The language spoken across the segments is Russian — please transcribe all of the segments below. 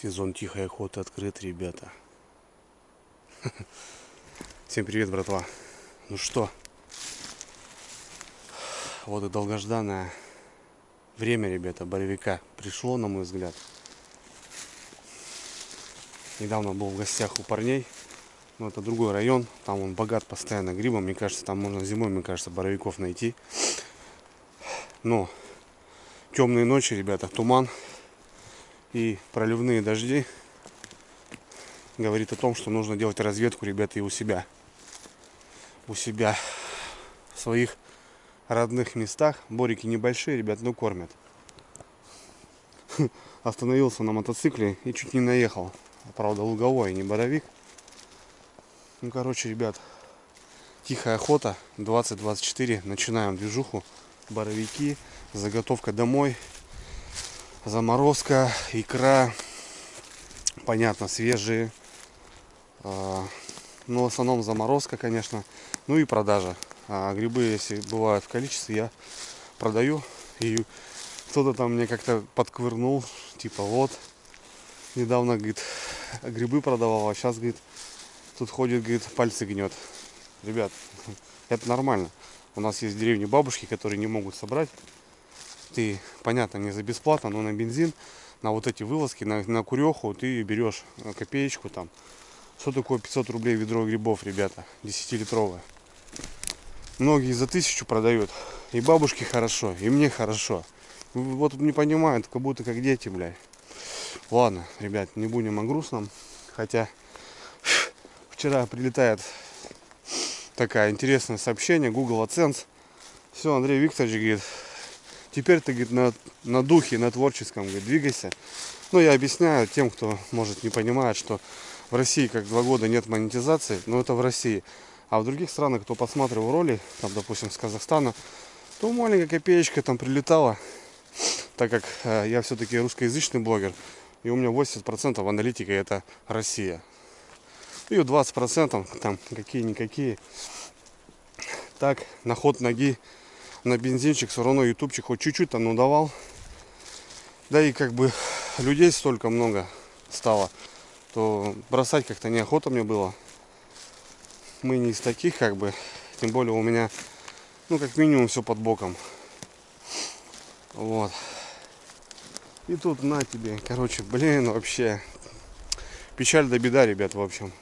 Сезон тихой охоты открыт, ребята. Всем привет, братва. Ну что, вот и долгожданное время, ребята, боровика пришло, на мой взгляд. Недавно был в гостях у парней. Но это другой район. Там он богат постоянно грибом. Мне кажется, там можно зимой, мне кажется, боровиков найти. Но темные ночи, ребята, туман и проливные дожди говорит о том, что нужно делать разведку, ребята, и у себя. У себя в своих родных местах. Борики небольшие, ребят, но кормят. Остановился на мотоцикле и чуть не наехал. Правда, луговой, не боровик. Ну, короче, ребят, тихая охота 2024. Начинаем движуху. Боровики, заготовка домой, заморозка, икра. Понятно, свежие. Но в основном заморозка, конечно. Ну и продажа. А грибы, если бывают в количестве, я продаю. И кто-то там мне как-то подковырнул. Типа вот, недавно, говорит, грибы продавал, а сейчас, говорит, тут ходит, говорит, пальцы гнет. Ребят, это нормально. У нас есть в деревне бабушки, которые не могут собрать. Ты, понятно, не за бесплатно, но на бензин, на вот эти вылазки, на куреху ты берешь копеечку там. Что такое 500 рублей ведро грибов, ребята? 10-литровое. Многие за 1000 продают. И бабушке хорошо, и мне хорошо. Вот не понимают, как будто как дети, блядь. Ладно, ребят, не будем о грустном. Хотя вчера прилетает такое интересное сообщение. Google AdSense. Все, Андрей Викторович, говорит, теперь ты, говорит, на духе, на творческом, говорит, двигайся. Ну, я объясняю тем, кто, может, не понимает, что в России как 2 года нет монетизации, но это в России. А в других странах, кто посматривал роли, там, допустим, с Казахстана, то маленькая копеечка там прилетала, так как я все-таки русскоязычный блогер, и у меня 80% аналитика это Россия. И 20% там какие-никакие. Так, на ход ноги, на бензинчик, все равно ютубчик хоть чуть-чуть там давал. Да и как бы людей столько много стало, то бросать как-то неохота мне было. Мы не из таких, как бы, тем более у меня, ну, как минимум, все под боком. Вот. И тут на тебе, короче, блин, вообще печаль да беда, ребят, в общем.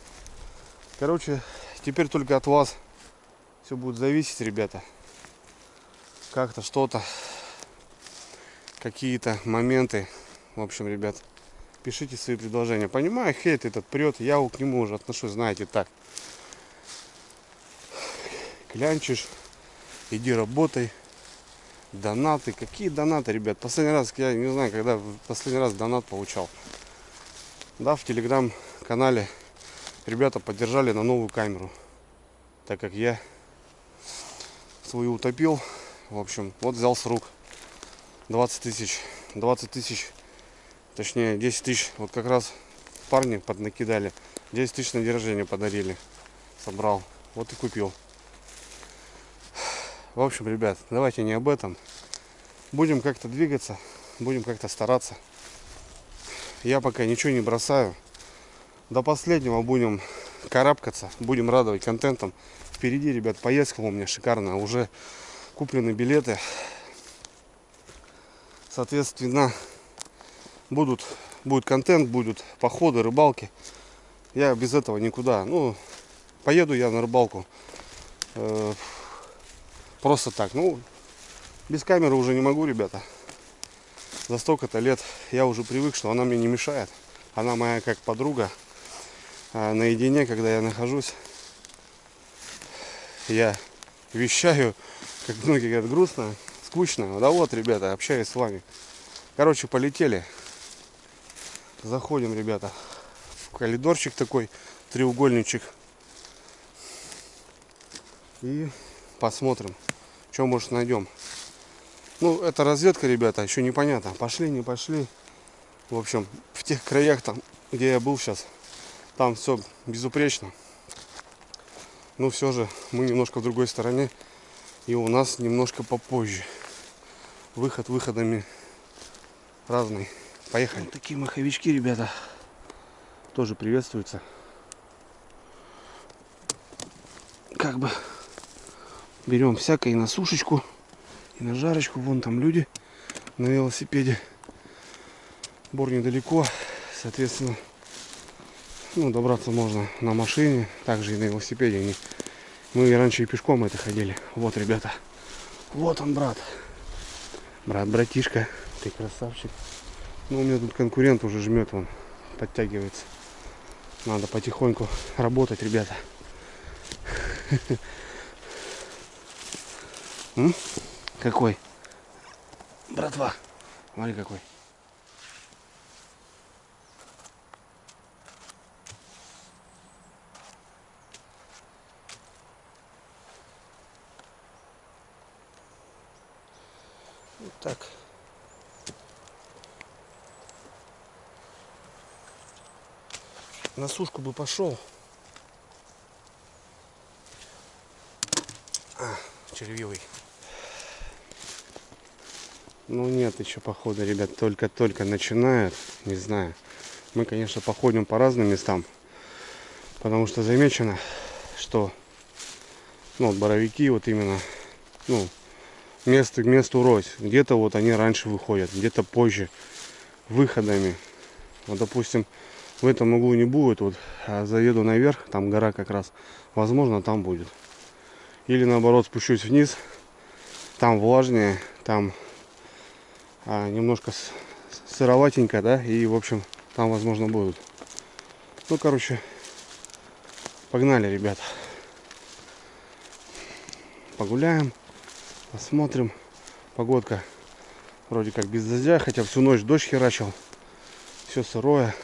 Короче, теперь только от вас все будет зависеть, ребята. Как-то что-то, какие-то моменты. В общем, ребят, пишите свои предложения. Понимаю, хейт этот прет, я к нему уже отношусь, знаете, так. Клянчишь, иди работай. Донаты. Какие донаты, ребят? Последний раз, я не знаю, когда последний раз донат получал. Да, в телеграм-канале ребята поддержали на новую камеру. Так как я свою утопил. В общем, вот взял с рук 20 тысяч. 20 тысяч, точнее 10 тысяч. Вот как раз парни поднакидали. 10 тысяч на день рождения подарили. Собрал. Вот и купил. В общем, ребят, давайте не об этом. Будем как-то двигаться, будем как-то стараться. Я пока ничего не бросаю. До последнего будем карабкаться, будем радовать контентом. Впереди, ребят, поездка у меня шикарная. Уже куплены билеты. Соответственно, будет контент, будут походы, рыбалки. Я без этого никуда. Ну, поеду я на рыбалку. Просто так, ну, без камеры уже не могу, ребята. За столько-то лет я уже привык, что она мне не мешает. Она моя как подруга. Наедине, когда я нахожусь, я вещаю, как многие говорят, грустно, скучно. Да вот, ребята, общаюсь с вами. Короче, полетели. Заходим, ребята, в коридорчик такой, треугольничек. И посмотрим, что, может, найдем. Ну, это разведка, ребята, еще непонятно. Пошли, не пошли. В общем, в тех краях, там, где я был сейчас, там все безупречно. Но все же мы немножко в другой стороне. И у нас немножко попозже. Выход выходами разный. Поехали. Вот такие маховички, ребята. тоже приветствуется. Как бы берем всякое и на сушечку, и на жарочку. Вон там люди на велосипеде. Бор недалеко, соответственно, ну, добраться можно на машине, также и на велосипеде. Мы и раньше и пешком это ходили. Вот, ребята, вот он, брат. Братишка, ты красавчик. Ну, у меня тут конкурент уже жмет, он подтягивается. Надо потихоньку работать, ребята. Какой? Братва. Смотри, какой. Вот так. На сушку бы пошел. Червивый. Ну нет, еще походу, ребят, только-только начинают. Не знаю. Мы, конечно, походим по разным местам. Потому что замечено, что ну, боровики вот именно, ну, место к месту рось. Где-то вот они раньше выходят, где-то позже выходами. Вот, допустим, в этом углу не будет, вот заеду наверх, там гора как раз, возможно, там будет. Или наоборот спущусь вниз, там влажнее, там немножко сыроватенько, да, и в общем там возможно будут. Ну, короче, погнали, ребята. Погуляем, посмотрим. Погодка вроде как без дождя, хотя всю ночь дождь херачил. Все сырое.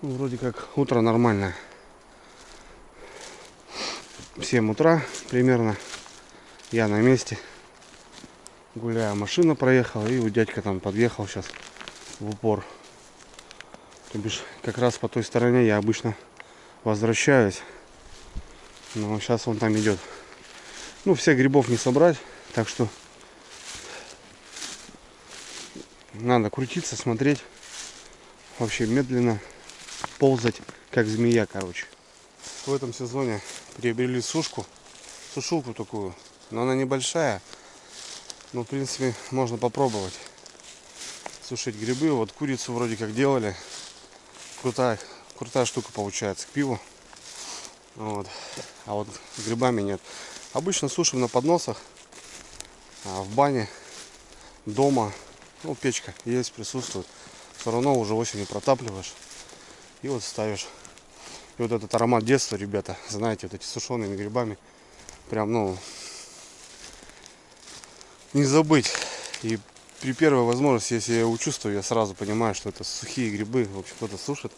Ну, вроде как утро нормальное. 7 утра примерно. Я на месте. Гуляю, машина проехала, и у дядька там подъехал сейчас в упор. То бишь, как раз по той стороне я обычно возвращаюсь. Но сейчас он там идет. Ну, всех грибов не собрать, так что надо крутиться, смотреть. Вообще медленно ползать, как змея, короче. В этом сезоне приобрели сушилку такую. Но она небольшая. Но, в принципе, можно попробовать сушить грибы. Вот курицу вроде как делали. Крутая штука получается к пиву. Вот. А вот с грибами нет. Обычно сушим на подносах, в бане, дома. Ну, печка есть, присутствует. Все равно уже осенью протапливаешь. И вот ставишь. И вот этот аромат детства, ребята, знаете, вот эти сушеными грибами. Прям, ну, не забыть. И при первой возможности, если я его чувствую, я сразу понимаю, что это сухие грибы. В общем, кто-то сушит.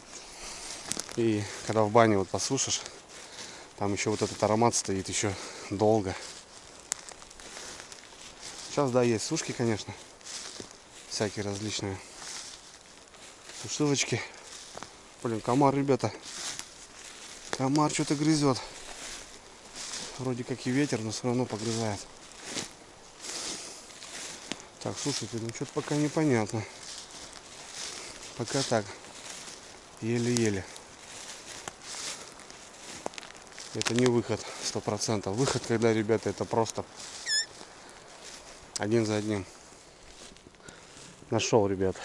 И когда в бане вот посушишь, там еще вот этот аромат стоит еще долго. Сейчас, да, есть сушки, конечно. Всякие различные. Сушилочки. Блин, комар, ребята. Комар что-то грызет. Вроде как и ветер, но все равно погрызает. Так, слушайте, ну что-то пока непонятно. Пока так. Еле-еле. Это не выход 100%. Выход, когда, ребята, это просто один за одним. Нашел, ребят.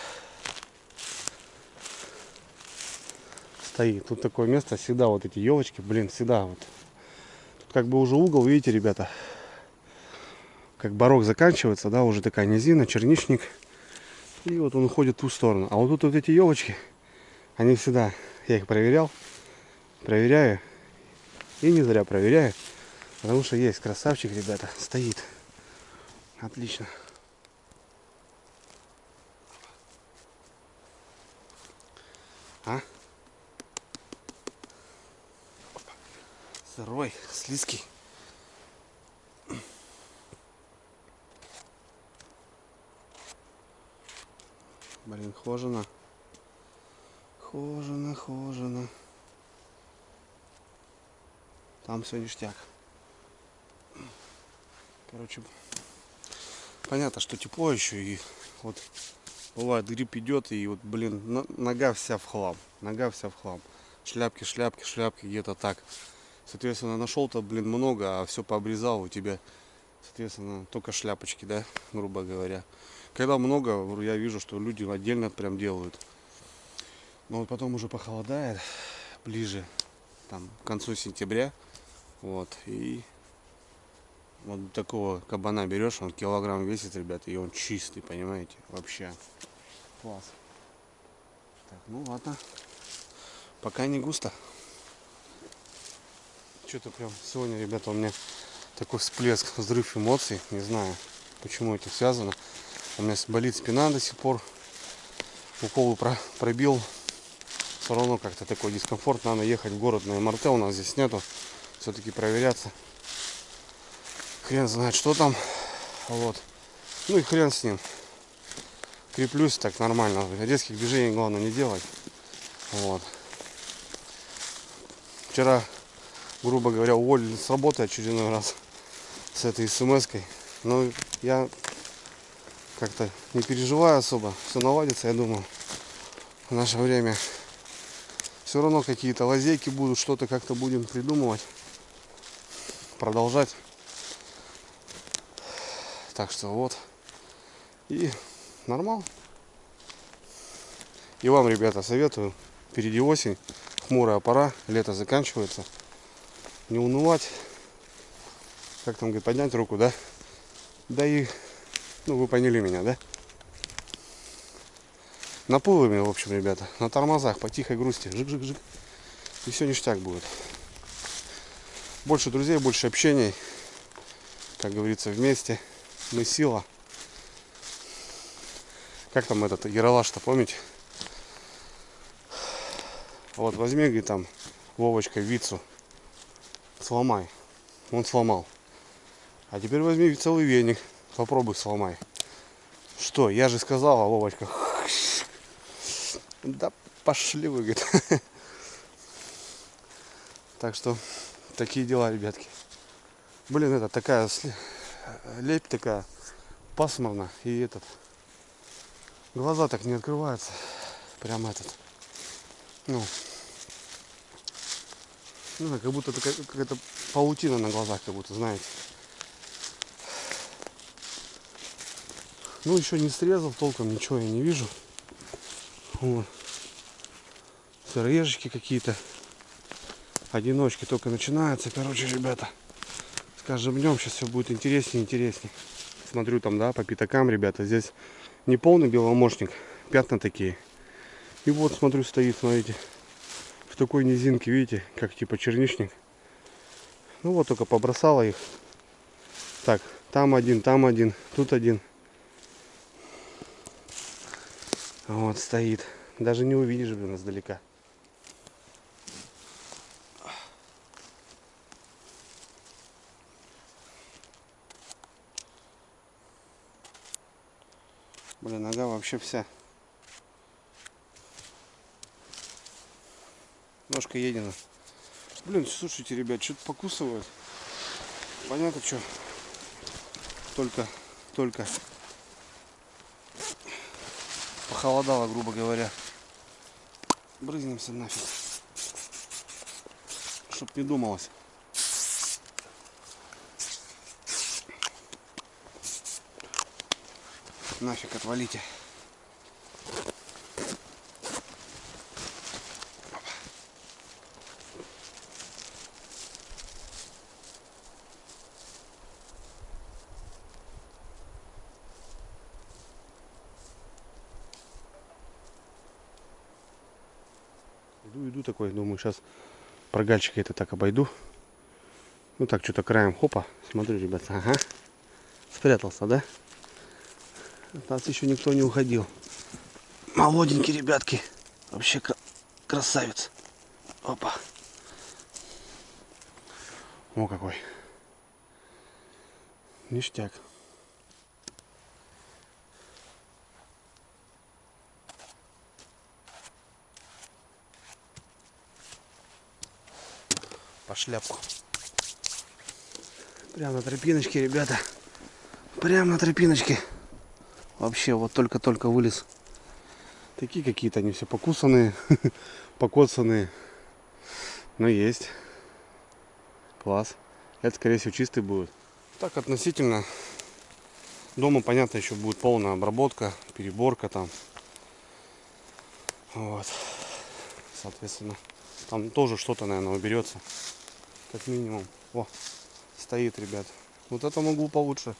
Стоит. Тут такое место, всегда вот эти елочки, блин, всегда вот. Тут как бы уже угол, видите, ребята. Как барок заканчивается, да, уже такая низина, черничник. И вот он уходит в ту сторону. А вот тут вот эти елочки, они всегда, я их проверял, проверяю. И не зря проверяю. Потому что есть красавчик, ребята, стоит. Отлично. А? Сырой, слизкий. Блин, хожено. Хожено. Там все ништяк. Короче, понятно, что тепло еще. И вот Бывает, гриб идет, и вот, блин, нога вся в хлам. Нога вся в хлам. Шляпки, шляпки, шляпки, где-то так. Соответственно, нашел-то, блин, много, а все пообрезал у тебя. Соответственно, только шляпочки, да, грубо говоря. Когда много, я вижу, что люди отдельно прям делают. Но вот потом уже похолодает, ближе, там, к концу сентября. Вот, и вот такого кабана берешь, он килограмм весит, ребята, и он чистый, понимаете, вообще. Класс. Так, ну ладно. Пока не густо. Что-то прям сегодня, ребята, у меня такой всплеск, взрыв эмоций. Не знаю, почему это связано. У меня болит спина до сих пор. Уколы пробил. Все равно как-то такой дискомфорт. Надо ехать в город на МРТ. У нас здесь нету. Все-таки проверяться. Хрен знает, что там. Вот. Ну и хрен с ним. Креплюсь так нормально. Резких движений главное не делать. Вот. Вчера, грубо говоря, уволили с работы очередной раз с этой смс-кой. Но я как-то не переживаю особо. Все наладится, я думаю. В наше время все равно какие-то лазейки будут, что-то как-то будем придумывать, продолжать. Так что вот. И нормально. И вам, ребята, советую. Впереди осень, хмурая пора, лето заканчивается. Не унывать. Как там говорит, поднять руку, да? Да и, ну вы поняли меня, да? Наплывами, в общем, ребята, на тормозах, по тихой грусти, жик-жик-жик. И все ништяк будет. Больше друзей, больше общений. Как говорится, вместе мы сила. Как там этот Ералаш-то, помните? Вот возьми, говорит, там, Вовочка, вицу. Сломай. Он сломал. А теперь возьми целый веник. Попробуй сломай. Что, я же сказала, Вовочка. Да пошли вы, говорит. Так что, такие дела, ребятки. Блин, это такая лепь такая пасмурно. И этот, глаза так не открываются. Прям этот, ну, как будто какая-то паутина на глазах, как будто, знаете. Ну, еще не срезал толком, ничего я не вижу. Вот. Сыроежечки какие-то. Одиночки только начинаются. Короче, ребята, с каждым днем сейчас все будет интереснее и интереснее. Смотрю там, да, по пятакам, ребята. Здесь не полный беломошник, пятна такие. И вот, смотрю, стоит, смотрите, в такой низинке, видите, как типа черничник. Ну вот, только побросала их. Так, там один, тут один. Вот стоит. Даже не увидишь, блин, издалека. Блин, нога вообще вся. Ножка едина. Блин, слушайте, ребят, что-то покусывают. Понятно, что. Только похолодало, грубо говоря. Брызнемся нафиг. Чтоб не думалось. Нафиг отвалите. Иду такой, думаю, сейчас прогальчика это так обойду. Ну так, что-то краем, хопа, смотрю, ребят, ага, спрятался, да? От нас еще никто не уходил. Молоденький, ребятки, вообще красавец. Опа. О, какой. Ништяк. По шляпку. Прямо на тропиночке, ребята. Прямо на тропиночке. Вообще, вот только-только вылез Такие какие-то они все покусанные, покоцанные. Но есть. Класс. Это, скорее всего, чистый будет. Так, относительно дома, понятно, еще будет полная обработка, переборка там. Вот. Соответственно, там тоже что-то, наверное, уберется. Как минимум. О, стоит, ребят. Вот это могу получше.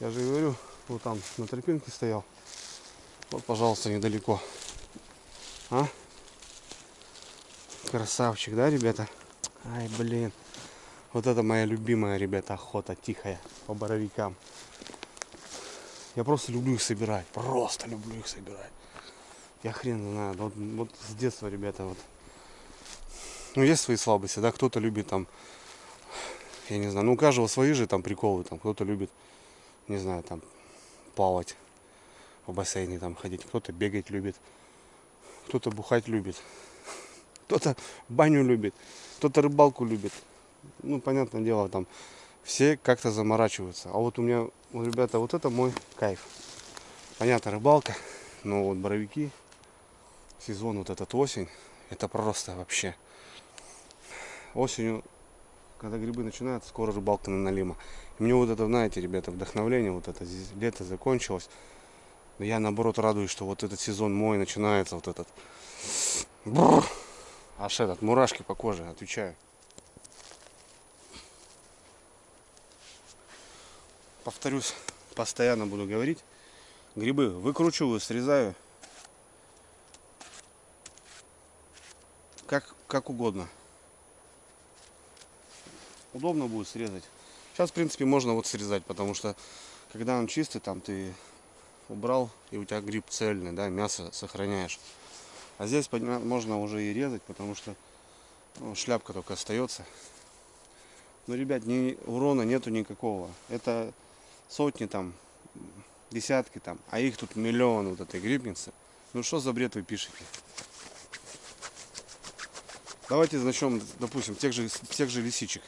Я же говорю, вот там на тропинке стоял. Вот, пожалуйста, недалеко. А? Красавчик, да, ребята? Ай, блин. Вот это моя любимая, ребята, охота тихая по боровикам. Я просто люблю их собирать. Просто люблю их собирать. Я хрен знаю. Вот с детства, ребята, вот. Ну, есть свои слабости, да. Кто-то любит там, я не знаю, ну, у каждого свои же там приколы. Там кто-то любит, не знаю, там, плавать в бассейне, там, ходить. Кто-то бегать любит. Кто-то бухать любит. Кто-то баню любит. Кто-то рыбалку любит. Ну, понятное дело, там все как-то заморачиваются. А вот у меня, вот, ребята, вот это мой кайф. Понятно, рыбалка, но вот боровики, сезон вот этот осень, это просто вообще. Осенью, когда грибы начинаются, скоро рыбалка на налима. И мне вот это, знаете, ребята, вдохновление, вот это лето закончилось. Но я, наоборот, радуюсь, что вот этот сезон мой начинается, вот этот. Аж этот, мурашки по коже, отвечаю. Повторюсь, постоянно буду говорить. Грибы выкручиваю, срезаю. Как угодно. Удобно будет срезать. Сейчас, в принципе, можно вот срезать, потому что когда он чистый, там ты убрал, и у тебя гриб цельный, да, мясо сохраняешь. А здесь можно уже и резать, потому что ну, шляпка только остается. Но, ребят, урона нету никакого. Это сотни там, десятки там, а их тут миллион вот этой грибницы. Ну что за бред вы пишете? Давайте начнем, допустим, тех же лисичек.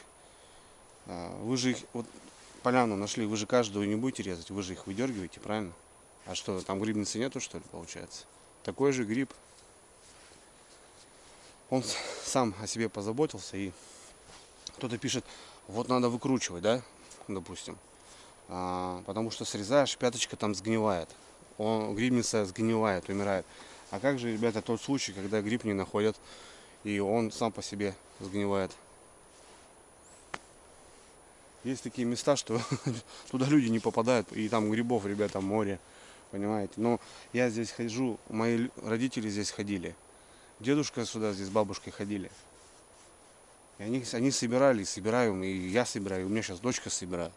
Вы же их, вот поляну нашли, вы же каждую не будете резать, вы же их выдергиваете, правильно? А что, там грибницы нету, что ли, получается? Такой же гриб. Он сам о себе позаботился, и кто-то пишет, вот надо выкручивать, да, допустим. Потому что срезаешь, пяточка там сгнивает. Грибница сгнивает, умирает. А как же, ребята, тот случай, когда гриб не находят, и он сам по себе сгнивает? Есть такие места, что туда люди не попадают, и там грибов, ребята, море, понимаете. Но я здесь хожу, мои родители здесь ходили, дедушка сюда здесь с бабушкой ходили. И они собирали, собираем, и я собираю, и у меня сейчас дочка собирает.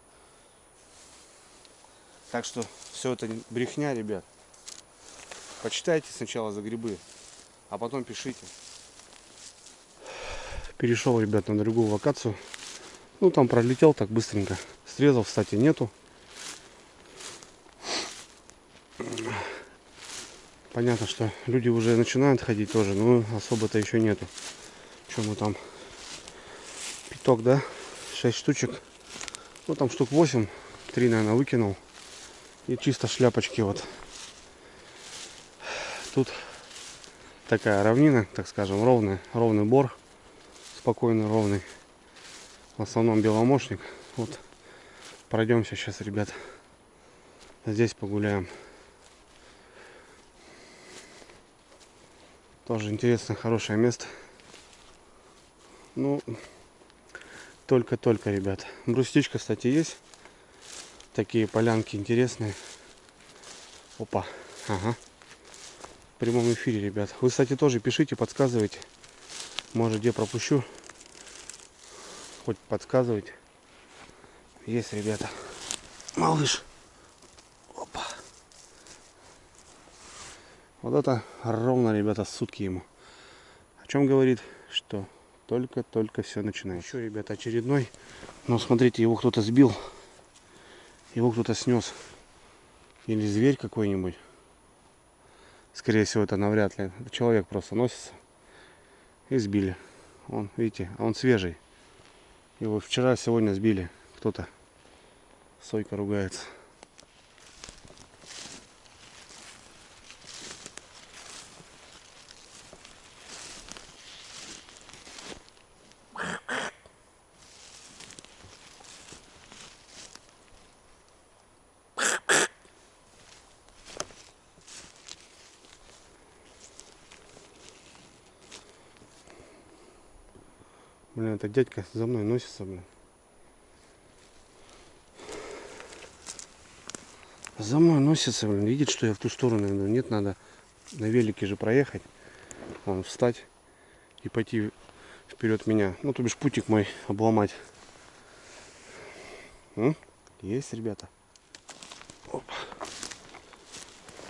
Так что все это брехня, ребят. Почитайте сначала за грибы, а потом пишите. Перешел, ребят, на другую локацию. Ну, там пролетел так быстренько. Срезов, кстати, нету. Понятно, что люди уже начинают ходить тоже, но особо-то еще нету. Что мы там? Пяток, да? 6 штучек. Ну, там штук 8. 3, наверное, выкинул. И чисто шляпочки вот. Тут такая равнина, так скажем, ровный бор. Спокойный, ровный. В основном беломошник. Вот. Пройдемся сейчас, ребят. Здесь погуляем. Тоже интересно, хорошее место. Ну, только-только, ребят. Брусничка, кстати, есть. Такие полянки интересные. Опа. Ага. В прямом эфире, ребят. Вы, кстати, тоже пишите, подсказывайте. Может, где пропущу. Хоть подсказывайте. Есть, ребята. Малыш. Опа. Вот это ровно, ребята, сутки ему. О чем говорит, что только-только все начинается. Еще, ребята, очередной. Но смотрите, его кто-то сбил. Его кто-то снес. Или зверь какой-нибудь. Скорее всего, это навряд ли. Человек просто носится. И сбили. Он, видите, он свежий. Его вчера, сегодня сбили. Кто-то. Сойка ругается. Блин, этот дядька за мной носится, блин. За мной носится, блин. Видит, что я в ту сторону иду. Нет, надо на велике же проехать. Вон, встать и пойти вперед меня. Ну, то бишь путик мой обломать. Есть, ребята. Оп.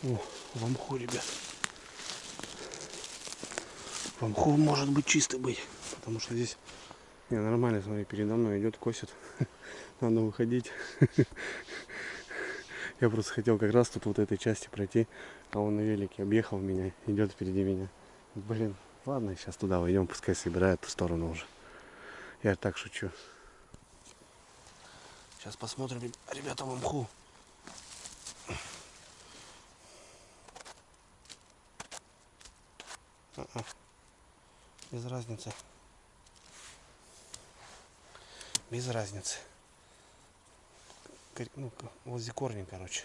О, в мху, ребят. В мху может быть чисто быть. Потому что здесь... Не, нормально, смотри, передо мной идет, косит. Надо выходить. Я просто хотел как раз тут вот этой части пройти. А он на велике объехал меня, идет впереди меня. Блин, ладно, сейчас туда войдем, пускай собирает ту сторону уже. Я так шучу. Сейчас посмотрим, ребята, в мху. Без разницы. Без разницы. Ну, возле корня, короче.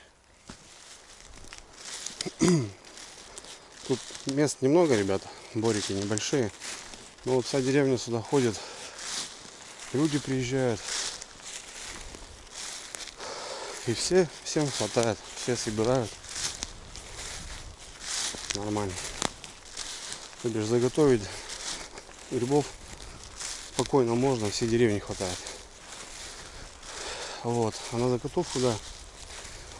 Тут мест немного, ребята. Борики небольшие. Но вот вся деревня сюда ходит. Люди приезжают. И всем хватает. Все собирают. Нормально. То бишь заготовить грибов спокойно можно. Всей деревни хватает. Вот. А на заготовку, да.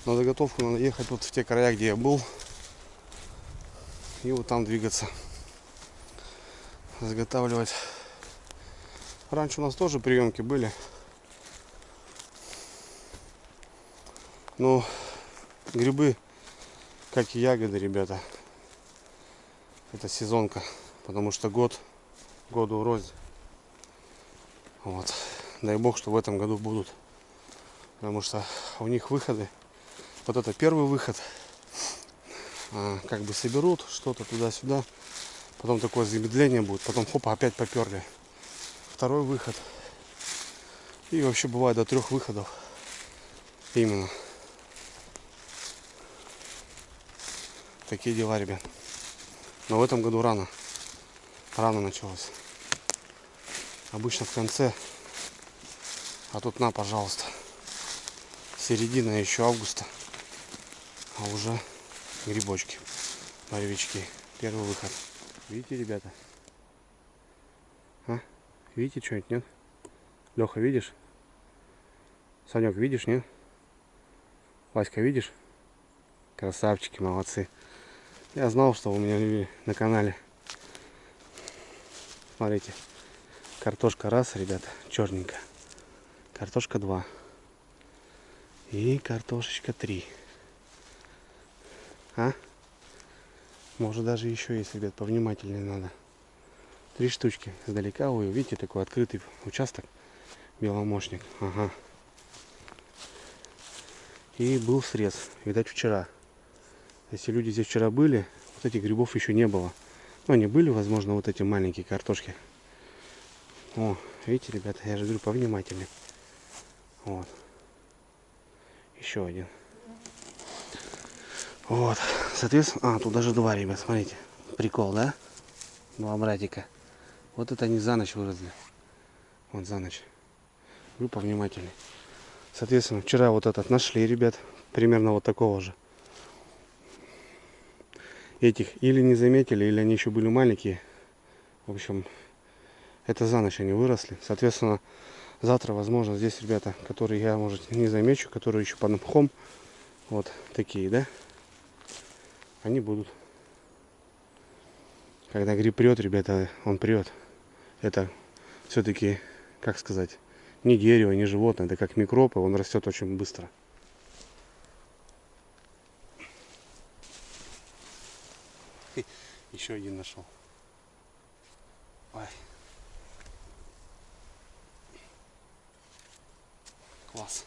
На заготовку надо ехать вот в те края, где я был. И вот там двигаться. Заготавливать. Раньше у нас тоже приемки были. Но грибы, как и ягоды, ребята, это сезонка. Потому что году рознь. Вот. Дай бог, что в этом году будут. Потому что у них выходы. Вот это первый выход. Как бы соберут что-то туда-сюда. Потом такое замедление будет. Потом хопа, опять поперли. Второй выход. И вообще бывает до 3 выходов. Именно. Такие дела, ребят. Но в этом году рано. Рано началось. Обычно в конце. А тут на, пожалуйста. Середина еще августа. А уже грибочки. Боровички. Первый выход. Видите, ребята? Видите что-нибудь, нет? Леха, видишь? Санек, видишь, нет? Васька, видишь? Красавчики, молодцы. Я знал, что у меня на канале. Смотрите. Картошка раз, ребята, черненькая. Картошка 2. И картошечка 3. Может даже еще есть, ребят, повнимательнее надо. 3 штучки издалека. Вы видите, такой открытый участок. Беломошник. Ага. И был срез. Видать, вчера. Если люди здесь вчера были, вот этих грибов еще не было. Ну, они были, возможно, вот эти маленькие картошки. О, видите, ребята, я же говорю, повнимательнее. Вот. Еще один. Вот. Соответственно, тут даже 2, ребят, смотрите. Прикол, да? 2 братика. Вот это они за ночь выросли. Вот за ночь. Говорю, повнимательнее. Соответственно, вчера вот этот нашли, ребят. Примерно вот такого же. Этих или не заметили, или они еще были маленькие. В общем, это за ночь они выросли. Соответственно, завтра, возможно, здесь, ребята, которые я, может, не замечу, которые еще под мхом, вот такие, да, они будут. Когда гриб прет, ребята, он прет. Это все-таки, как сказать, не дерево, не животное, это как микроб, и он растет очень быстро. Еще один нашел. Ой. Класс.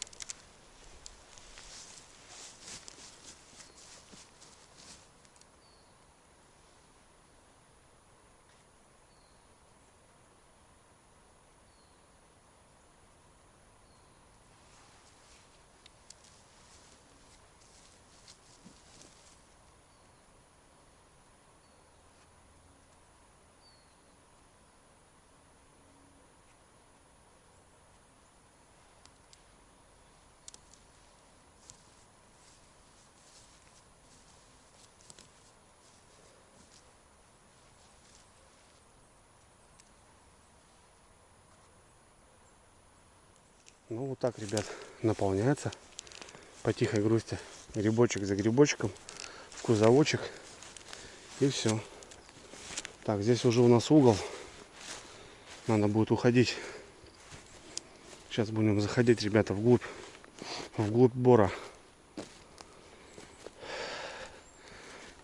Ну вот так, ребят, наполняется по тихой грусти. Грибочек за грибочком в кузовочек. И все. Так, здесь уже у нас угол. Надо будет уходить. Сейчас будем заходить, ребята, вглубь бора.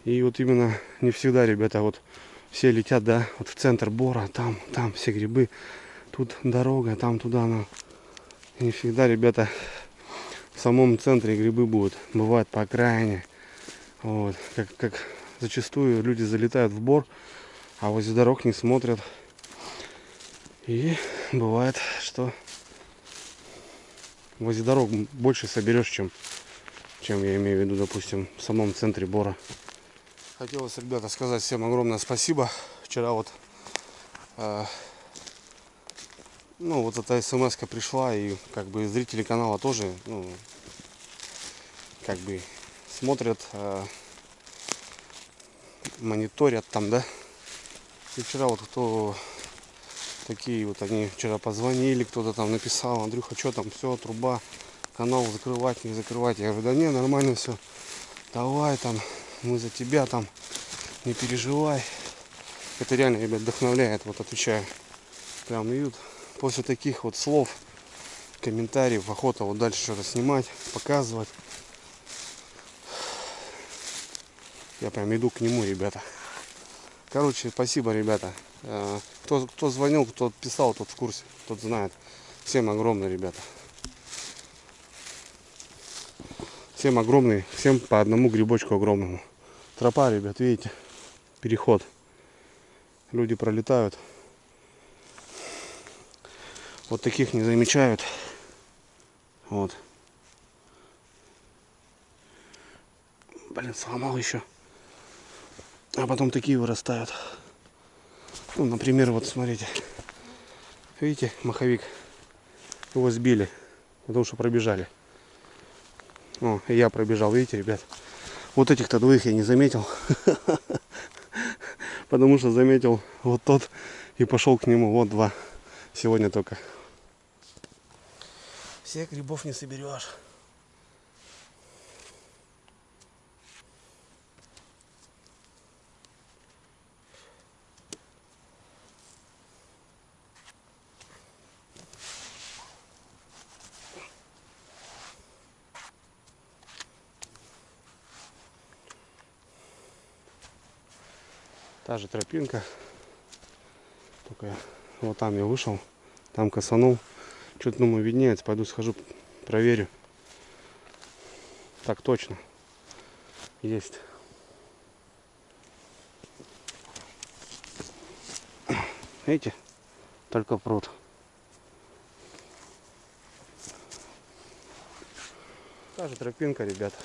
И вот именно не всегда, ребята, вот все летят, да, вот в центр бора, там все грибы, тут дорога, там туда, но не всегда, ребята, в самом центре грибы будут, бывает по окраине, вот, как зачастую люди залетают в бор, а возле дорог не смотрят, и бывает, что возле дорог больше соберешь, чем я имею в виду, допустим, в самом центре бора. Хотелось, ребята, сказать всем огромное спасибо. Вчера вот, ну, вот эта смс-ка пришла, и как бы зрители канала тоже, ну, как бы смотрят, мониторят там, да. И вчера вот кто такие вот, они вчера позвонили, кто-то там написал: Андрюха, что там, все, труба, канал закрывать, не закрывать. Я говорю, да не, нормально все, давай там, мы за тебя там, не переживай. Это реально, ребят, вдохновляет, вот отвечаю. Прям и вот после таких вот слов, комментариев, охота вот дальше что-то снимать, показывать. Я прям иду к нему, ребята. Короче, спасибо, ребята. Кто звонил, кто писал, тот в курсе, тот знает. Всем огромное, ребята. Всем огромный, всем по одному грибочку огромному. Тропа, ребят, видите, переход. Люди пролетают. Вот таких не замечают. Вот. Блин, сломал еще. А потом такие вырастают. Ну, например, вот смотрите. Видите, маховик. Его сбили, потому что пробежали. О, и я пробежал, видите, ребят. Вот этих-то двоих я не заметил. Потому что заметил вот тот и пошел к нему. Вот два. Сегодня только. Всех грибов не соберешь. Та же тропинка. Только вот там я вышел. Там косанул. Что-то, думаю, виднеется. Пойду схожу, проверю. Так точно. Есть. Видите? Только пруд. Та же тропинка, ребята.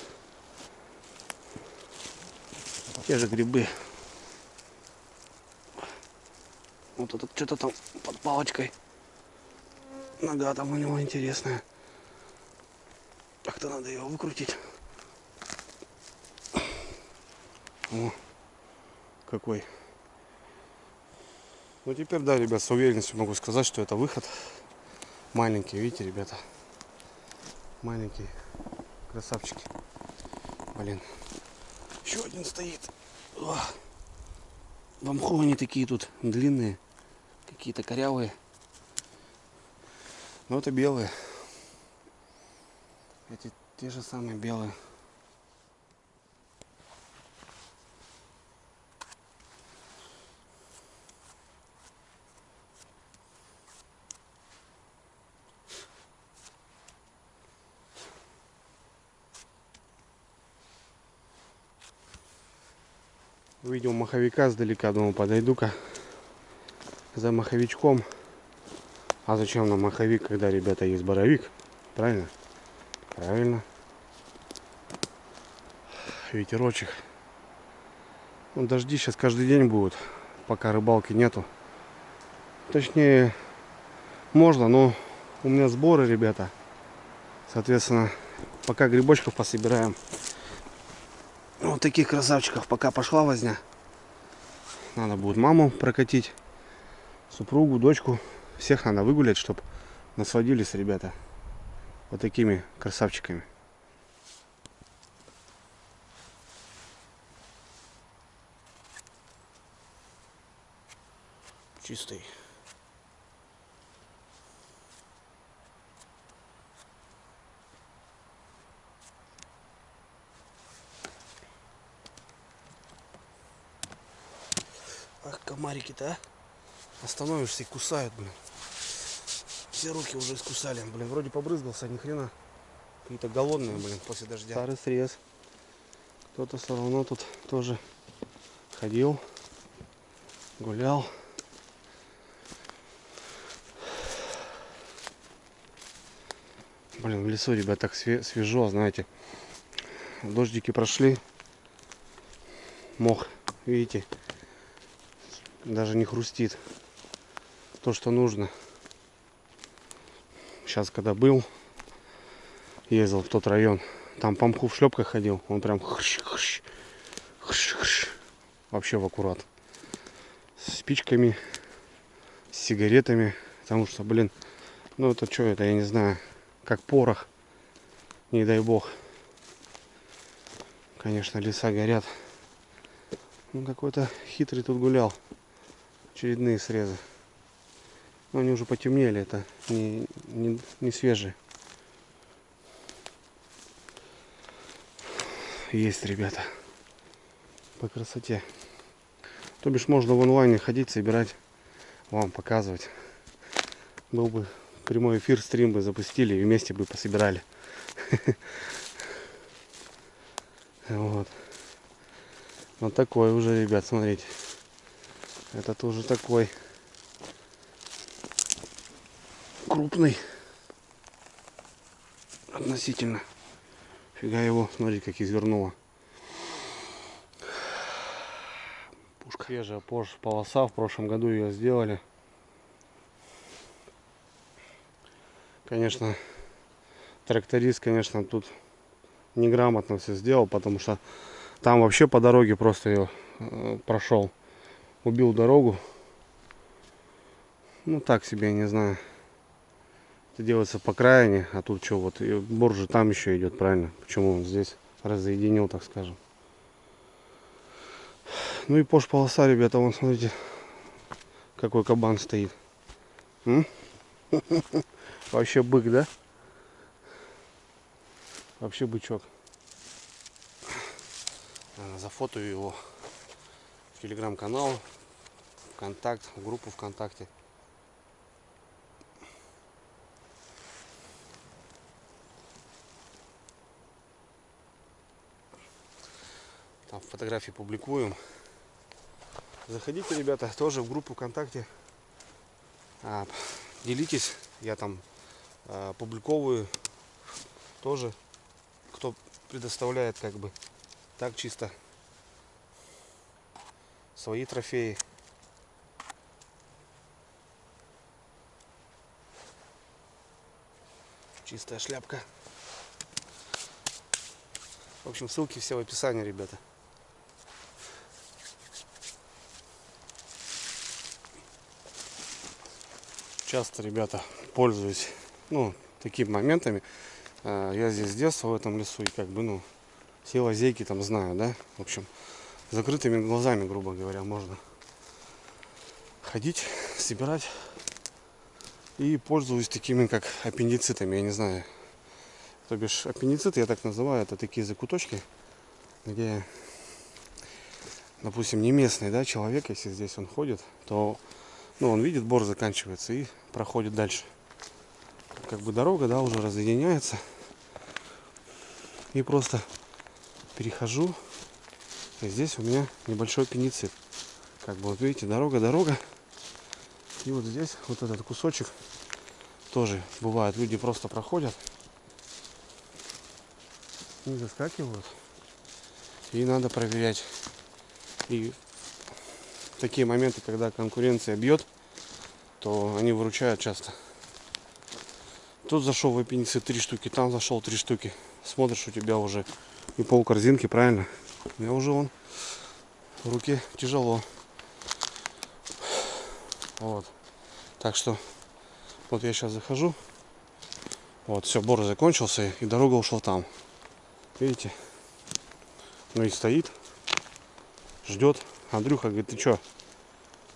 Те же грибы. Вот этот что-то там под палочкой. Нога там у него интересная. Как-то надо его выкрутить. О, какой. Ну теперь, да, ребят, с уверенностью могу сказать, что это выход. Маленький, видите, ребята. Маленькие красавчики. Блин. Еще один стоит. О, в мху они такие тут длинные. Какие-то корявые. Но это белые. Эти те же самые белые. Увидел маховика сдалека, думал, подойду-ка за маховичком. А зачем нам маховик, когда, ребята, есть боровик? Правильно? Правильно. Ветерочек. Ну, дожди сейчас каждый день будут, пока рыбалки нету. Точнее, можно, но у меня сборы, ребята. Соответственно, пока грибочков пособираем. Вот таких красавчиков, пока пошла возня. Надо будет маму прокатить, супругу, дочку. Всех надо выгулять, чтобы насладились, ребята. вот такими красавчиками. Чистый. Ах, комарики-то, а? Остановишься и кусают, блин. Все руки уже искусали, блин. Вроде побрызгался, ни хрена. Какие-то голодные, блин, после дождя. Старый срез. Кто-то все равно тут тоже ходил, гулял. Блин, в лесу, ребят, так свежо, знаете. Дождики прошли. Мох, видите, даже не хрустит. То, что нужно. Сейчас, когда был, ездил в тот район, там по мху в шлепках ходил, он прям вообще в аккурат. С спичками, с сигаретами, потому что, блин, ну это что, это я не знаю, как порох, не дай бог. Конечно, леса горят. Ну, какой-то хитрый тут гулял. Очередные срезы. Но они уже потемнели, это не свежие. Есть, ребята. По красоте. То бишь можно в онлайне ходить, собирать, вам показывать. Был бы прямой эфир, стрим бы запустили и вместе бы пособирали. Вот. Вот такой уже, ребят, смотрите. Этот уже такой крупный. Относительно. Фига его, смотрите, как извернуло. Пушка. Свежая полоса, в прошлом году ее сделали. Конечно, тракторист, конечно, тут неграмотно все сделал, потому что там вообще по дороге просто ее прошел. Убил дорогу. Ну так себе, не знаю. Это делается по крайне, а тут что, вот бор же там еще идет, правильно? Почему он здесь разъединил, так скажем. Ну и полоса, ребята, вон смотрите, какой кабан стоит. Вообще бык, да? Вообще бычок. Зафотою его в телеграм-канал, ВКонтакт, в группу ВКонтакте. Там фотографии публикуем. Заходите, ребята, тоже в группу ВКонтакте. Делитесь, я там публиковываю тоже, кто предоставляет как бы так чисто свои трофеи. Чистая шляпка. В общем, ссылки все в описании, ребята. Часто, ребята, пользуюсь, ну, такими моментами. Я здесь с детства в этом лесу и как бы, ну, все лазейки там знаю, да. В общем, закрытыми глазами, грубо говоря, можно ходить, собирать. И пользуюсь такими, как аппендицитами, я не знаю. То бишь, аппендицит, я так называю, это такие закуточки, где, допустим, не местный, да, человек, если здесь он ходит, то, ну, он видит, бор заканчивается и проходит дальше. Как бы дорога, да, уже разъединяется. И просто перехожу. И здесь у меня небольшой аппендицит. Как бы, вот видите, дорога. И вот здесь вот этот кусочек тоже бывает. Люди просто проходят, не заскакивают. И надо проверять. И в такие моменты, когда конкуренция бьет, то они выручают часто. Тут зашел в аппендицит 3 штуки, там зашел 3 штуки. Смотришь, у тебя уже и пол корзинки, правильно? У меня уже он в руке тяжело. Вот. Так что вот я сейчас захожу. Вот, все, бор закончился, и дорога ушла там. Видите? Ну и стоит, ждет. Андрюха говорит, ты чё?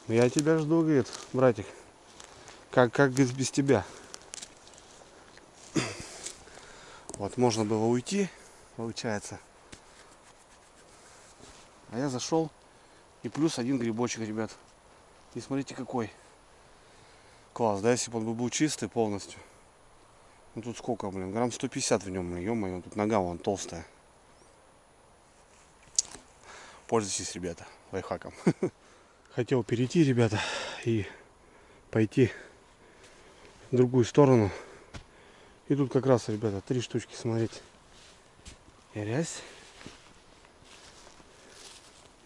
Я тебя жду, говорит, братик. Как говорит, без тебя? Вот, можно было уйти, получается. А я зашел, и плюс один грибочек, ребят. И смотрите, какой класс, да, если бы он был чистый полностью. Ну тут сколько, блин, грамм 150 в нем, ё-моё, тут нога вон толстая. Пользуйтесь, ребята, лайфхаком. Хотел перейти, ребята, и пойти в другую сторону. И тут как раз, ребята, 3 штучки, смотрите. И раз,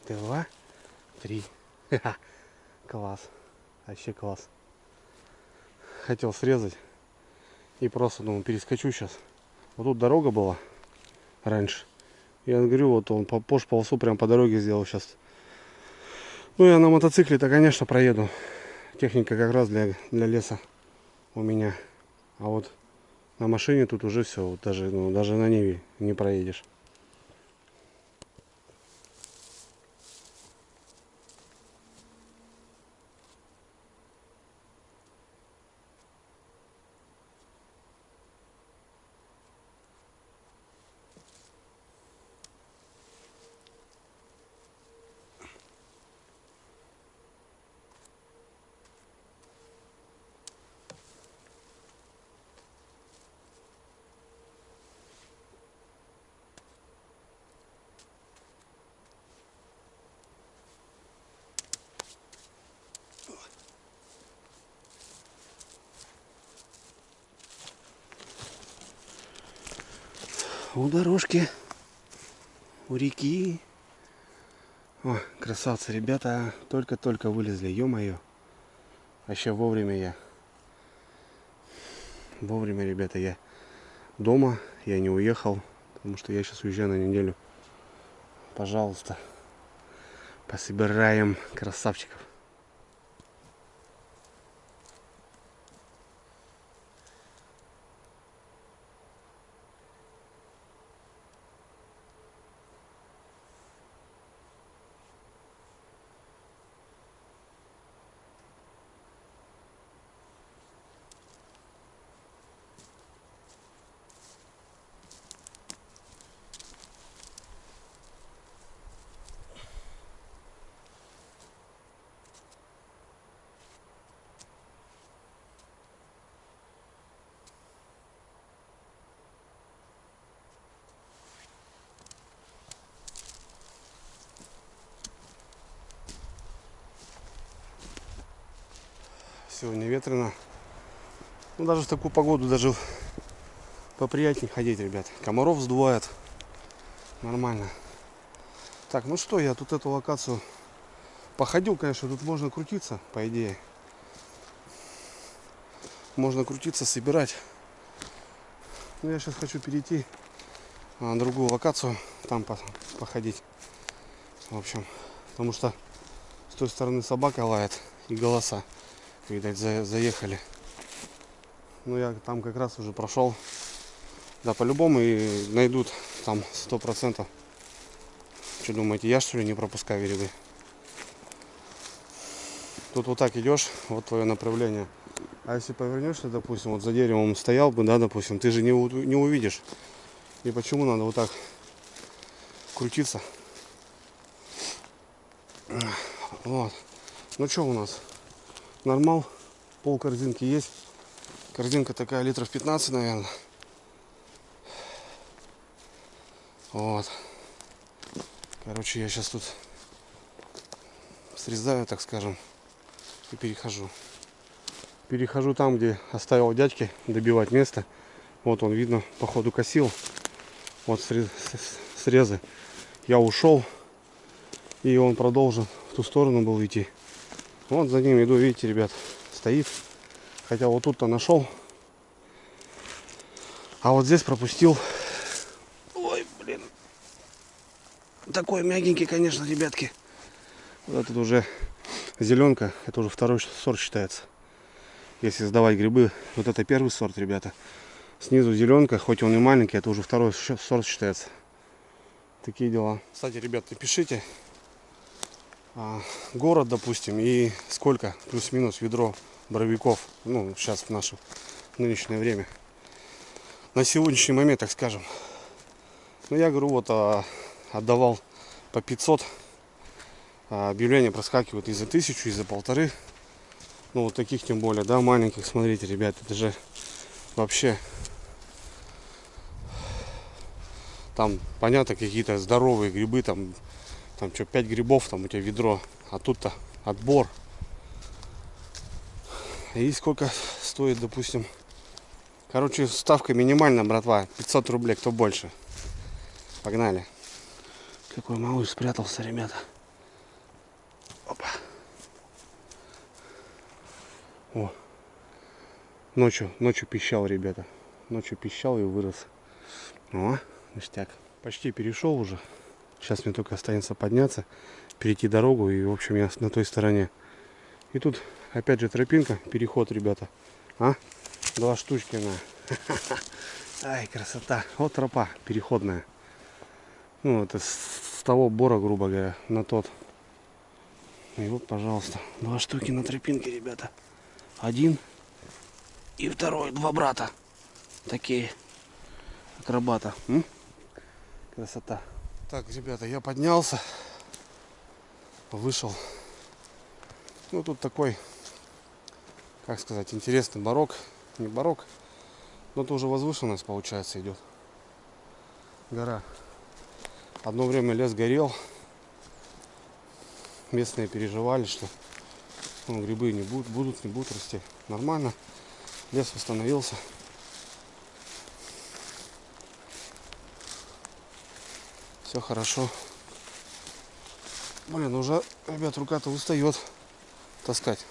2, 3. Класс. Вообще класс. Хотел срезать. И просто, думаю, перескочу сейчас. Вот тут дорога была раньше. Я говорю, вот он по полосу прям по дороге сделал сейчас. Ну, я на мотоцикле-то, конечно, проеду. Техника как раз для леса у меня. А вот на машине тут уже все. Вот даже на Ниве не проедешь. У дорожки, у реки. О, красавцы, ребята, только-только вылезли, ё-моё. Вообще вовремя я. Вовремя, ребята, я дома, я не уехал, потому что я сейчас уезжаю на неделю. Пожалуйста, пособираем красавчиков. Сегодня ветрено. Ну, даже в такую погоду даже поприятнее ходить, ребят. Комаров сдувает. Нормально. Так, ну что, я тут эту локацию походил, конечно, тут можно крутиться, по идее. Можно крутиться, собирать. Но я сейчас хочу перейти на другую локацию, там походить. В общем, потому что с той стороны собака лает и голоса, видать, заехали. Ну, я там как раз уже прошел. Да, по-любому и найдут там 100%. Что думаете, я что ли не пропускаю грибы? Тут вот так идешь, вот твое направление. А если повернешься, допустим, вот за деревом стоял бы, да, допустим, ты же не увидишь. И почему надо вот так крутиться? Вот. Ну что у нас? Нормал. Пол корзинки есть. Корзинка такая литров 15, наверное. Вот. Короче, я сейчас тут срезаю, так скажем, и перехожу. Перехожу там, где оставил дядьки добивать место. Вот он, видно, походу косил. Вот срезы. Я ушел, и он продолжил в ту сторону был идти. Вот за ним иду, видите, ребят, стоит. Хотя вот тут-то нашел. А вот здесь пропустил. Ой, блин. Такой мягенький, конечно, ребятки. Вот этот уже зеленка. Это уже второй сорт считается. Если сдавать грибы. Вот это первый сорт, ребята. Снизу зеленка, хоть он и маленький, это уже второй сорт считается. Такие дела. Кстати, ребят, напишите город, допустим, и сколько плюс-минус ведро боровиков, ну, сейчас в наше нынешнее время. На сегодняшний момент, так скажем. Ну, я говорю, вот отдавал по 500. Объявления проскакивают и за 1000, и за 1500. Ну, вот таких тем более, да, маленьких. Смотрите, ребят, это же вообще... Там, понятно, какие-то здоровые грибы, там что, 5 грибов, там у тебя ведро, а тут-то отбор. И сколько стоит, допустим, короче, ставка минимальная, братва, 500 рублей, кто больше. Погнали. Какой малыш спрятался, ребята. Опа. О. Ночью пищал, ребята. Ночью пищал и вырос. О, ништяк. Почти перешел уже. Сейчас мне только останется подняться, перейти дорогу, и, в общем, я на той стороне. И тут, опять же, тропинка, переход, ребята. 2 штучки на. Ай, красота. Вот тропа переходная. Ну, это с того бора, грубо говоря, на тот. И вот, пожалуйста, 2 штуки на тропинке, ребята. Один и второй, 2 брата. Такие акробата. Красота. Так, ребята, я поднялся, вышел. Ну, тут такой, как сказать, интересный барок. Не барок, но это уже возвышенность, получается, идет. Гора. Одно время лес горел. Местные переживали, что грибы не будут расти. Нормально. Лес восстановился. Все хорошо. Блин, уже, ребят, рука-то устает таскать.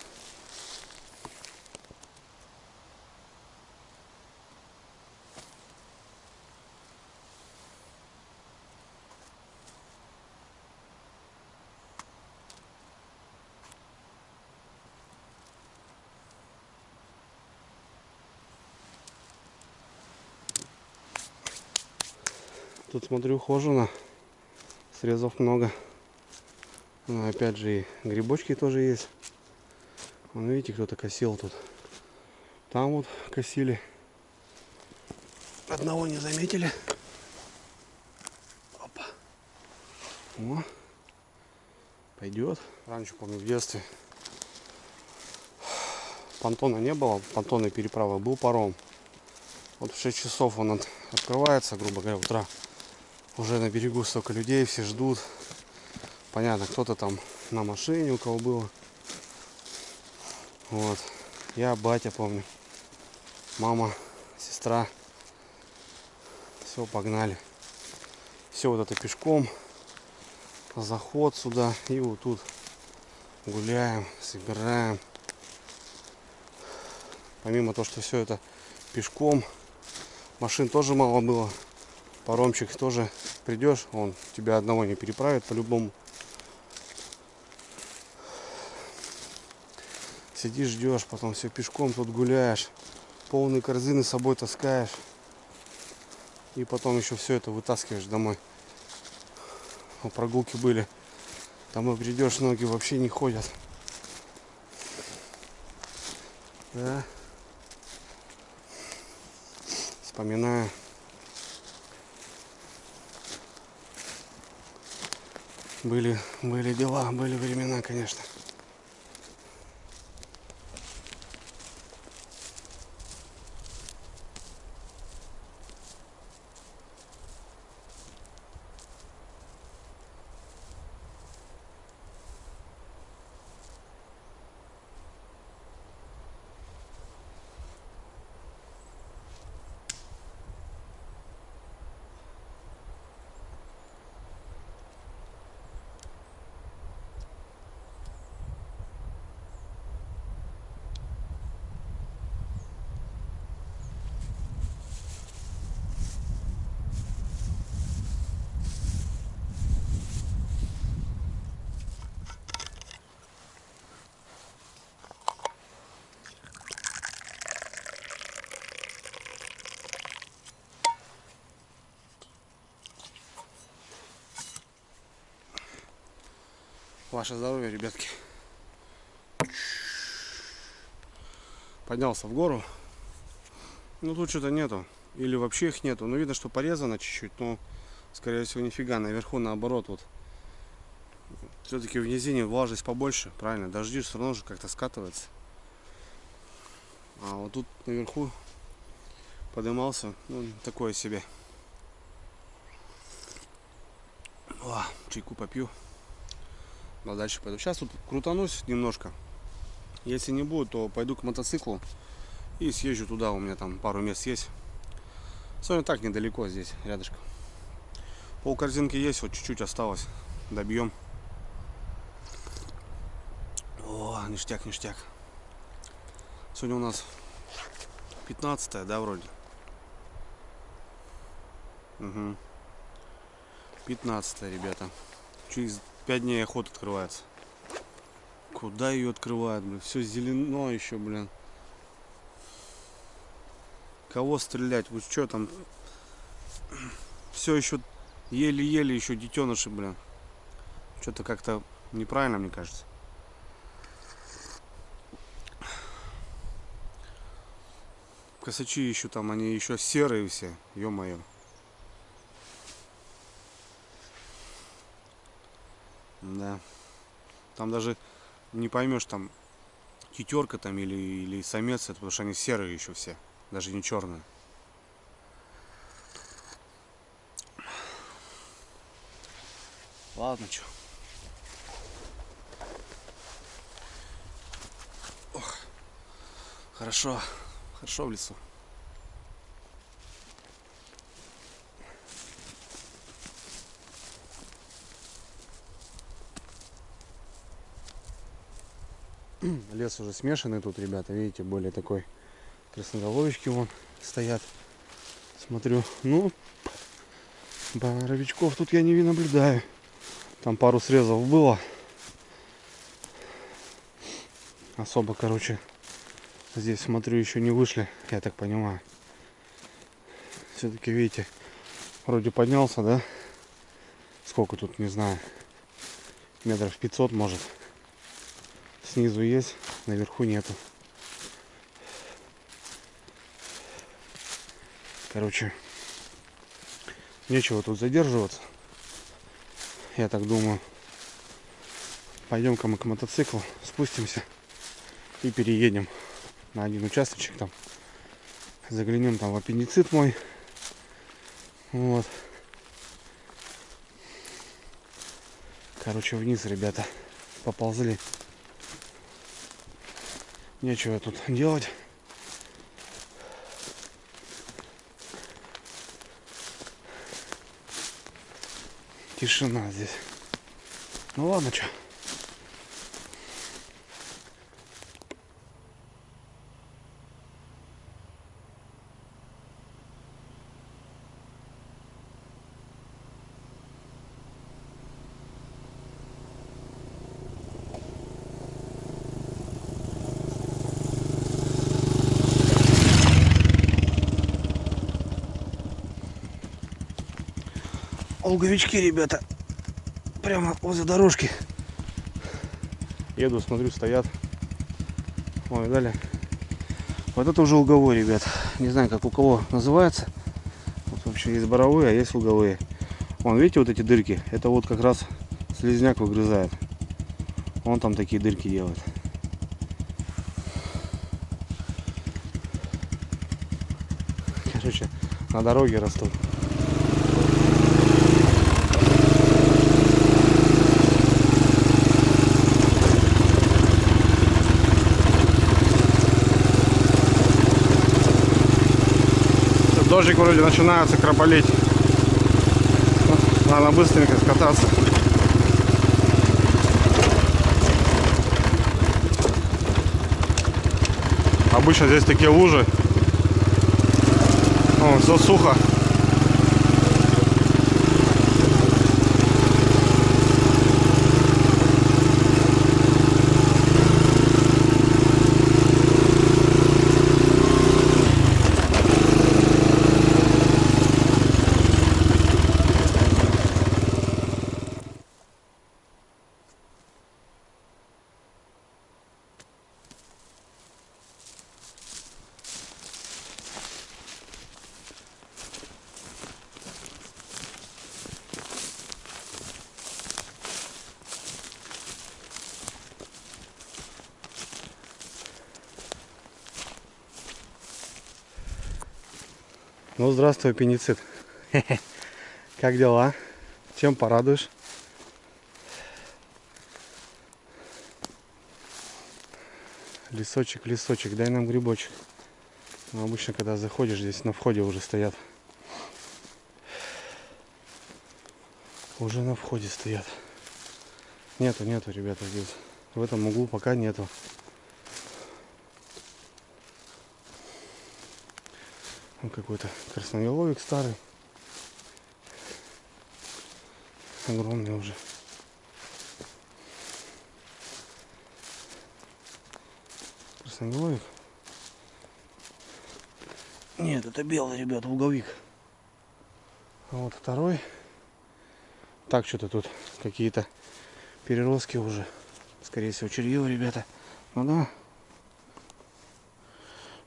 Тут, смотрю, ухожено. Срезов много. Но опять же и грибочки тоже есть. Вон, видите, кто-то косил тут. Там вот косили. Одного не заметили. Опа. О. Пойдет. Раньше, помню, в детстве понтона не было. Понтонной переправы был паром. Вот в 6 часов он открывается, грубо говоря, утра. Уже на берегу столько людей, все ждут. Понятно, кто-то там на машине, у кого было. Вот. Я, батя, помню. Мама, сестра. Все, погнали. Все вот это пешком. Заход сюда. И вот тут гуляем, собираем. Помимо того, что все это пешком, машин тоже мало было. Паромчик тоже придешь, он тебя одного не переправит по-любому. Сидишь, ждешь, потом все пешком тут гуляешь, полные корзины с собой таскаешь. И потом еще все это вытаскиваешь домой. Прогулки были. Домой придешь, ноги вообще не ходят. Да. Вспоминаю. Были дела, были времена, конечно. Ваше здоровье, ребятки. Поднялся в гору. Ну тут что-то нету. Или вообще их нету. Ну видно, что порезано чуть-чуть, но скорее всего нифига. Наверху наоборот вот. Все-таки в низине влажность побольше, правильно? Дожди все равно же как-то скатывается. А вот тут наверху поднимался, ну такое себе. О, чайку попью. Но дальше пойду. Сейчас тут крутанусь немножко. Если не будет, то пойду к мотоциклу и съезжу туда. У меня там пару мест есть. Сегодня так недалеко здесь, рядышком. Пол корзинки есть, вот чуть-чуть осталось. Добьем. О, ништяк, ништяк. Сегодня у нас 15-е, да, вроде? Угу. 15-е, ребята. Через 5 дней охота открывается. Куда ее открывают, блин? Все зелено еще, блин. Кого стрелять? Вы что там? Все еще еле-еле еще детеныши, блин. Что-то как-то неправильно, мне кажется. Косачи еще там, они еще серые все, ё-моё. Да. Там даже не поймешь, там тетерка там или самец, это потому что они серые еще все, даже не черные. Ладно, чё. Ох, хорошо, хорошо в лесу. Лес уже смешанный тут, ребята, видите, более такой. Красноголовички вон стоят. Смотрю, ну, боровичков тут я не наблюдаю. Там пару срезов было. Особо, короче, здесь, смотрю, еще не вышли, я так понимаю. Все-таки, видите, вроде поднялся, да? Сколько тут, не знаю, метров 500, может. Снизу есть, наверху нету. Короче, нечего тут задерживаться. Я так думаю. Пойдем-ка мы к мотоциклу, спустимся и переедем на один участочек там. Заглянем там в аппендицит мой. Вот. Короче, вниз, ребята, поползли. Нечего тут делать. Тишина здесь. Ну ладно, что. Луговички, ребята, прямо возле дорожки. Еду, смотрю, стоят. Ой, далее. Вот это уже луговой, ребят. Не знаю, как у кого называется. Вот вообще есть боровые, а есть луговые. Вон, видите, вот эти дырки? Это вот как раз слизняк выгрызает. Он там такие дырки делает. Короче, на дороге растут. Дождик вроде начинается кропалить. Надо быстренько скататься. Обычно здесь такие лужи. О, все сухо. Ну, здравствуй, аппендицит. Как дела? Чем порадуешь? Лесочек, лесочек, дай нам грибочек. Но обычно, когда заходишь, здесь на входе уже стоят. Уже на входе стоят. Нету, ребята, здесь. В этом углу пока нету. Он какой-то красноголовик старый. Огромный уже. Красноголовик. Нет, это белый, ребята, луговик. А вот второй. Так, что-то тут какие-то переростки уже. Скорее всего, червивы, ребята. Ну да.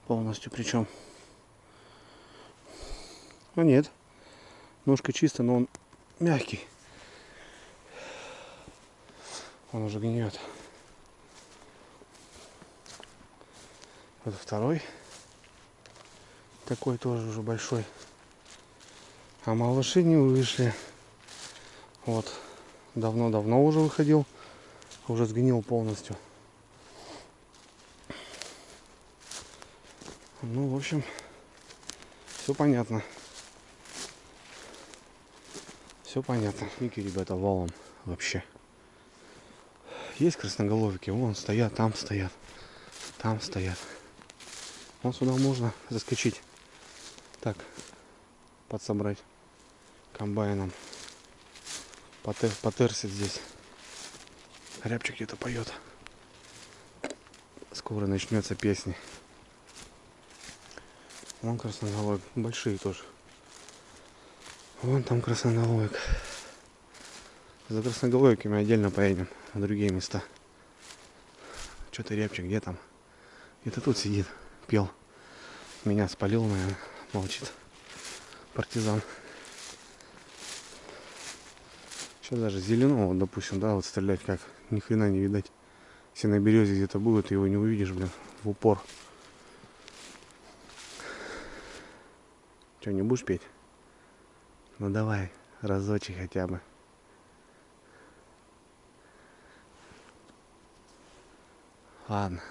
Полностью причем. А нет. Ножка чисто, но он мягкий. Он уже гниет. Вот второй. Такой тоже уже большой. А малыши не вышли. Вот. Давно-давно уже выходил. Уже сгнил полностью. Ну, в общем, все понятно. Все понятно. Ники, ребята, валом вообще. Есть красноголовики, вон стоят, там стоят. Там стоят. Вон сюда можно заскочить. Так, подсобрать комбайном. Потерсит здесь. Рябчик где-то поет. Скоро начнется песня. Вон красноголовик. Большие тоже. Вон там красноголовик. За красноголовиками отдельно поедем в другие места. Что-то рябчик, где там? Где-то тут сидит, пел. Меня спалил, наверное, молчит. Партизан. Сейчас даже зеленого, допустим, да, вот стрелять как, ни хрена не видать. Если на березе где-то будет, ты его не увидишь, блин, в упор. Что, не будешь петь? Ну давай, разочек хотя бы. Ладно,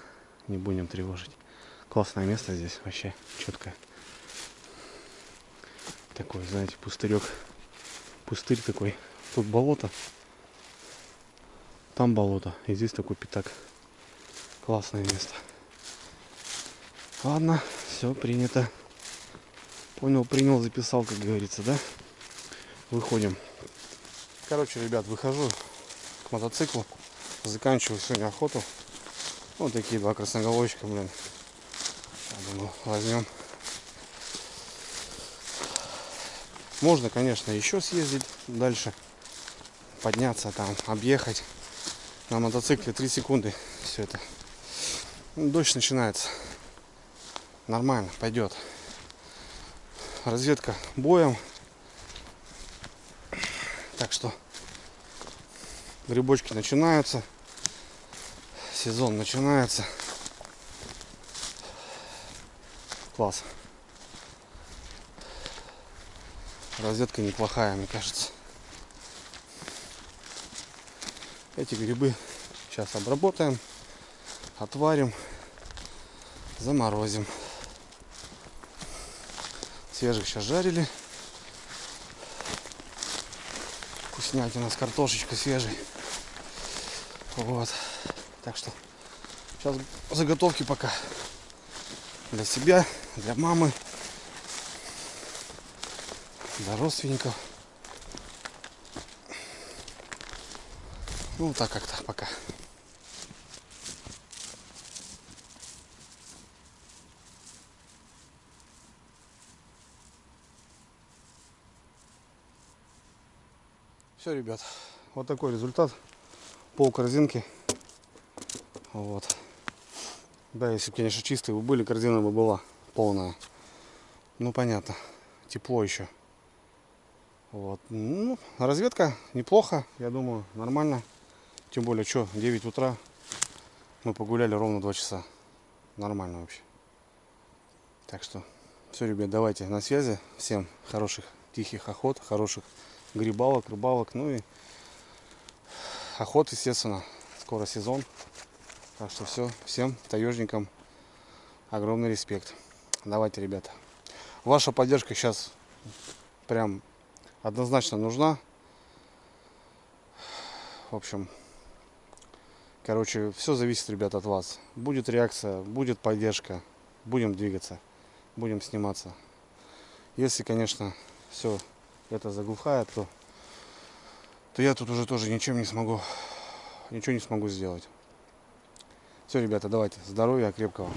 не будем тревожить. Классное место здесь, вообще четкое. Такой, знаете, пустырек. Пустырь такой. Тут болото. Там болото. И здесь такой пятак. Классное место. Ладно, все принято. Понял, принял, записал, как говорится, да? Выходим. Короче, ребят, выхожу к мотоциклу. Заканчиваю сегодня охоту. Вот такие два красноголовочка, блин. Я думаю, возьмем. Можно, конечно, еще съездить дальше. Подняться там, объехать. На мотоцикле 3 секунды. Все это. Дождь начинается. Нормально, пойдет. Разведка боем. Так что грибочки начинаются. Сезон начинается. Класс. Разведка неплохая, мне кажется. Эти грибы сейчас обработаем, отварим, заморозим. Свежих сейчас жарили. Вкуснятина с картошечкой свежей. Вот. Так что сейчас заготовки пока для себя, для мамы, для родственников. Ну так как-то пока. Все, ребят, вот такой результат. Пол корзинки. Вот. Да, если бы, конечно, чистые бы были, корзина бы была полная. Ну, понятно. Тепло еще. Вот. Ну, разведка неплохо, я думаю, нормально. Тем более, что, 9 утра. Мы погуляли ровно 2 часа. Нормально вообще. Так что, Все, ребят, давайте на связи. Всем хороших тихих охот, хороших грибалок, рыбалок. Ну и охот, естественно. Скоро сезон. Так что все, всем таежникам огромный респект. Давайте, ребята. Ваша поддержка сейчас прям однозначно нужна. В общем, короче, все зависит, ребят, от вас. Будет реакция, будет поддержка. Будем двигаться, будем сниматься. Если, конечно, все это заглухает, то я тут уже тоже ничего не смогу сделать. Все, ребята, давайте. Здоровья крепкого.